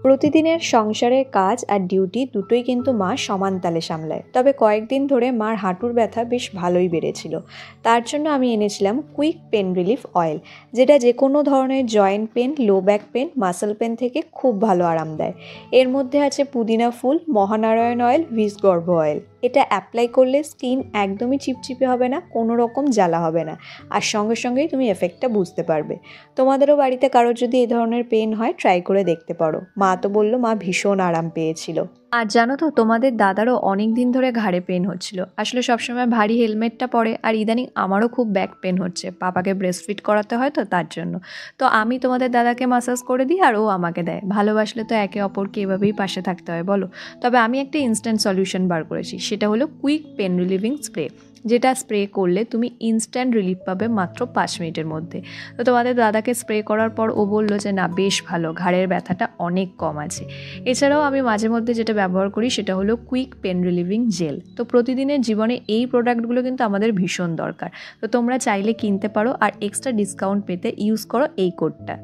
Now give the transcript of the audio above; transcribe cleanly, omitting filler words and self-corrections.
প্রতিদিনের সংসারের কাজ আর ডিউটি দুটোই কিন্তু মা সমান তালে সামলায়। তবে কয়েকদিন ধরে মার হাঁটুর ব্যথা বেশ ভালোই বেড়েছিল। তার জন্য আমি এনেছিলাম কুইক পেন রিলিফ অয়েল, যেটা যে কোনো ধরনের joint pain, low back pain, muscle pain থেকে খুব ভালো আরাম দেয়। এর মধ্যে আছে পুদিনা ফুল, মহানারায়ণ অয়েল, বিষগর্ভ অয়েল। এটা অ্যাপ্লাই করলে স্কিন একদমই চিপচিপে হবে না, কোনো রকম জ্বালা হবে না, আর সঙ্গে সঙ্গেই তুমি এফেক্টটা বুঝতে পারবে। তোমাদেরও বাড়িতে কারোর যদি এই ধরনের পেন হয়, ট্রাই করে দেখতে পারো। মা তো বললো মা ভীষণ আরাম পেয়েছিল। আর জানো তো, তোমাদের দাদারও অনেক দিন ধরে ঘাড়ে পেন হচ্ছিল। আসলে সবসময় ভারী হেলমেটটা পরে, আর ইদানিং আমারও খুব ব্যাক পেন হচ্ছে, পাপাকে ব্রেস্ট ফিড করাতে হয় তো তার জন্য। তো আমি তোমাদের দাদাকে মাসাজ করে দিই আর ও আমাকে দেয়। ভালোবাসলে তো একে অপরকে এভাবেই পাশে থাকতে হয়, বলো। তবে আমি একটা ইনস্ট্যান্ট সলিউশন বার করেছি, সেটা হলো কুইক পেন রিলিভিং স্প্রে, যেটা স্প্রে করলে তুমি ইনস্ট্যান্ট রিলিফ পাবে মাত্র 5 মিনিটের মধ্যে। তো তোমাদের দাদাকে স্প্রে করার পর ও বললো যে না, বেশ ভালো, ঘাড়ের ব্যথাটা অনেক কম আছে। এছাড়াও আমি মাঝে মধ্যে যেটা ব্যবহার করি সেটা হলো কুইক পেন রিলিভিং জেল। তো প্রতিদিনের জীবনে এই প্রোডাক্টগুলো কিন্তু আমাদের ভীষণ দরকার। তো তোমরা চাইলে কিনতে পারো, আর এক্সট্রা ডিসকাউন্ট পেতে ইউজ করো এই কোডটা।